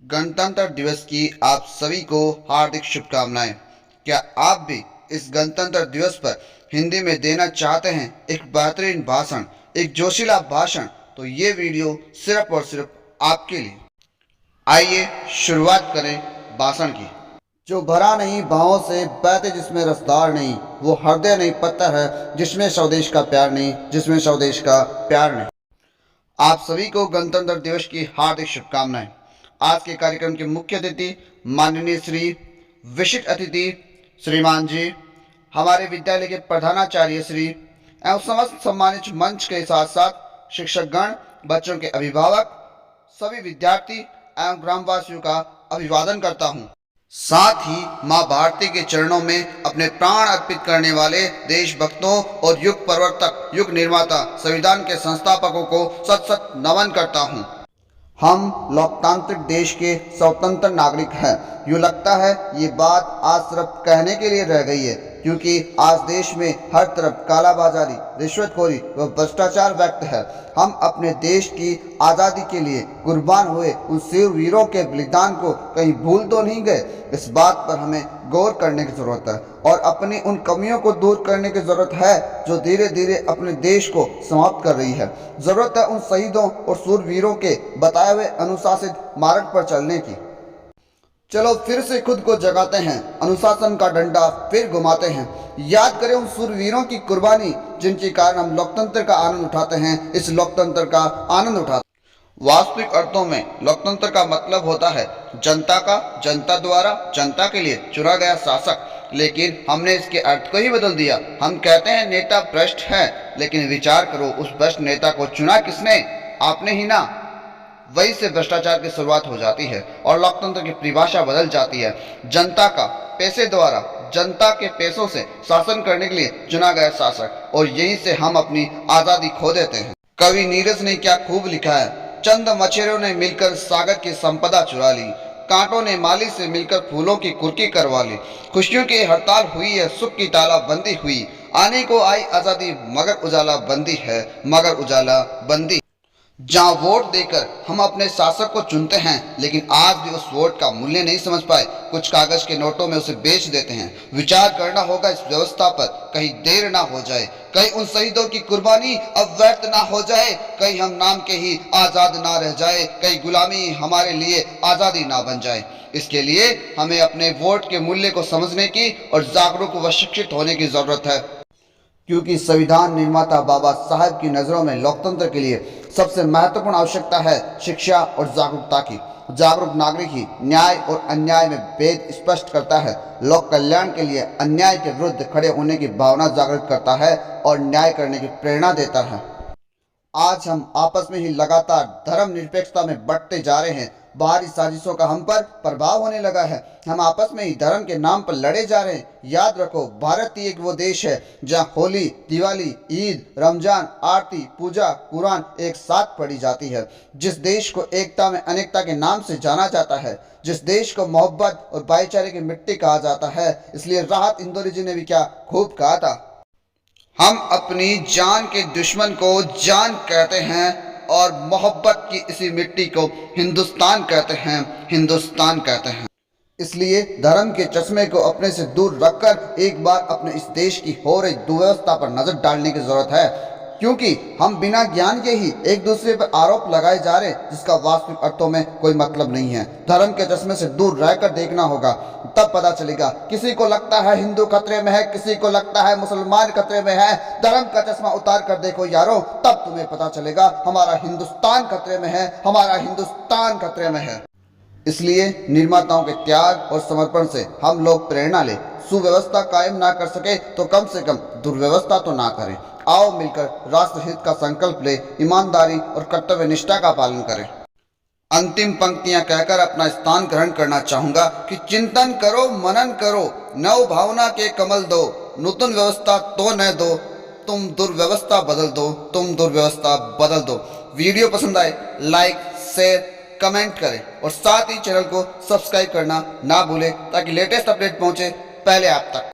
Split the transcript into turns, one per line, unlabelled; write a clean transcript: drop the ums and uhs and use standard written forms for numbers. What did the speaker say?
गणतंत्र दिवस की आप सभी को हार्दिक शुभकामनाएं। क्या आप भी इस गणतंत्र दिवस पर हिंदी में देना चाहते हैं एक बेहतरीन भाषण, एक जोशीला भाषण? तो ये वीडियो सिर्फ और सिर्फ आपके लिए। आइए शुरुआत करें भाषण की। जो भरा नहीं भावों से बहते जिसमें रसदार नहीं, वो हृदय नहीं पत्थर है जिसमें स्वदेश का प्यार नहीं, जिसमें स्वदेश का प्यार नहीं। आप सभी को गणतंत्र दिवस की हार्दिक शुभकामनाएं। आज के कार्यक्रम के मुख्य अतिथि माननीय श्री विशिष्ट अतिथि श्रीमान जी, हमारे विद्यालय के प्रधानाचार्य श्री एवं समस्त सम्मानित मंच के साथ साथ शिक्षकगण, बच्चों के अभिभावक, सभी विद्यार्थी एवं ग्रामवासियों का अभिवादन करता हूं। साथ ही मां भारती के चरणों में अपने प्राण अर्पित करने वाले देशभक्तों और युग प्रवर्तक, युग निर्माता, संविधान के संस्थापकों को सत सत नमन करता हूं। हम लोकतांत्रिक देश के स्वतंत्र नागरिक हैं। यूँ लगता है ये बात आज सिर्फ कहने के लिए रह गई है, क्योंकि आज देश में हर तरफ कालाबाजारी, रिश्वतखोरी व भ्रष्टाचार व्यक्त है। हम अपने देश की आज़ादी के लिए कुर्बान हुए उन वीरों के बलिदान को कहीं भूल तो नहीं गए। इस बात पर हमें गौर करने की ज़रूरत है और अपनी उन कमियों को दूर करने की ज़रूरत है जो धीरे धीरे अपने देश को समाप्त कर रही है। ज़रूरत है उन शहीदों और सूरवीरों के बताए हुए अनुशासित मार्ग पर चलने की। चलो फिर से खुद को जगाते हैं, अनुशासन का डंडा फिर घुमाते हैं। याद करें उन सूरवीरों की कुर्बानी जिनके कारण हम लोकतंत्र का आनंद उठाते हैं, इस लोकतंत्र का आनंद उठाते हैं। वास्तविक अर्थों में लोकतंत्र का मतलब होता है जनता का, जनता द्वारा, जनता के लिए चुना गया शासक। लेकिन हमने इसके अर्थ को ही बदल दिया। हम कहते हैं नेता भ्रष्ट है, लेकिन विचार करो उस भ्रष्ट नेता को चुना किसने? आपने ही ना। वहीं से भ्रष्टाचार की शुरुआत हो जाती है और लोकतंत्र की परिभाषा बदल जाती है। जनता का पैसे द्वारा, जनता के पैसों से शासन करने के लिए चुना गया शासक, और यहीं से हम अपनी आज़ादी खो देते हैं। कवि नीरज ने क्या खूब लिखा है, चंद मछेरों ने मिलकर सागर की संपदा चुरा ली, कांटों ने माली से मिलकर फूलों की कुर्की करवा ली। खुशियों की हड़ताल हुई है, सुख की तालाबंदी हुई, आने को आई आज़ादी मगर उजाला बंदी है, मगर उजाला बंदी। जहाँ वोट देकर हम अपने शासक को चुनते हैं, लेकिन आज भी उस वोट का मूल्य नहीं समझ पाए, कुछ कागज के नोटों में उसे बेच देते हैं। विचार करना होगा इस व्यवस्था पर, कहीं देर ना हो जाए, कहीं उन शहीदों की कुर्बानी अब व्यर्थ ना हो जाए, कहीं हम नाम के ही आज़ाद ना रह जाए, कहीं गुलामी हमारे लिए आज़ादी ना बन जाए। इसके लिए हमें अपने वोट के मूल्य को समझने की और जागरूक व शिक्षित होने की जरूरत है, क्योंकि संविधान निर्माता बाबा साहब की नज़रों में लोकतंत्र के लिए सबसे महत्वपूर्ण आवश्यकता है शिक्षा और जागरूकता की। जागरूक नागरिक ही न्याय और अन्याय में भेद स्पष्ट करता है, लोक कल्याण के लिए अन्याय के विरुद्ध खड़े होने की भावना जागृत करता है और न्याय करने की प्रेरणा देता है। आज हम आपस में ही लगातार धर्म निरपेक्षता में बढ़ते जा रहे हैं। बाहरी साजिशों का हम पर प्रभाव होने लगा है। हम आपस में ही धर्म के नाम पर लड़े जा रहे हैं। याद रखो, भारत ही एक वो देश है जहाँ होली, दिवाली, ईद, रमजान, आरती, पूजा, कुरान एक साथ पढ़ी जाती है। जिस देश को एकता में अनेकता के नाम से जाना जाता है, जिस देश को मोहब्बत और भाईचारे की मिट्टी कहा जाता है, इसलिए राहत इंदौरी जी ने भी क्या खूब कहा था, हम अपनी जान के दुश्मन को जान कहते हैं और मोहब्बत की इसी मिट्टी को हिंदुस्तान कहते हैं, हिंदुस्तान कहते हैं। इसलिए धर्म के चश्मे को अपने से दूर रखकर एक बार अपने इस देश की हो रही दुर्व्यवस्था पर नजर डालने की जरूरत है, क्योंकि हम बिना ज्ञान के ही एक दूसरे पर आरोप लगाए जा रहे हैं जिसका वास्तविक अर्थों में कोई मतलब नहीं है। धर्म के चश्मे से दूर रहकर देखना होगा, तब पता चलेगा। किसी को लगता है हिंदू खतरे में है, किसी को लगता है मुसलमान खतरे में है। धर्म का चश्मा उतार कर देखो यारो, तब तुम्हें पता चलेगा हमारा हिंदुस्तान खतरे में है, हमारा हिंदुस्तान खतरे में है। इसलिए निर्माताओं के त्याग और समर्पण से हम लोग प्रेरणा ले। सुव्यवस्था कायम ना कर सके तो कम से कम दुर्व्यवस्था तो ना करें। आओ मिलकर राष्ट्र हित का संकल्प ले, ईमानदारी और कर्तव्य निष्ठा का पालन करें। अंतिम पंक्तियां कहकर अपना स्थान ग्रहण करना चाहूंगा कि चिंतन करो, मनन करो, नव भावना के कमल दो, नूतन व्यवस्था तो न दो, तुम दुर्व्यवस्था बदल दो, तुम दुर्व्यवस्था बदल दो। वीडियो पसंद आए लाइक, शेयर, कमेंट करें और साथ ही चैनल को सब्सक्राइब करना ना भूलें, ताकि लेटेस्ट अपडेट पहुंचे पहले आप तक।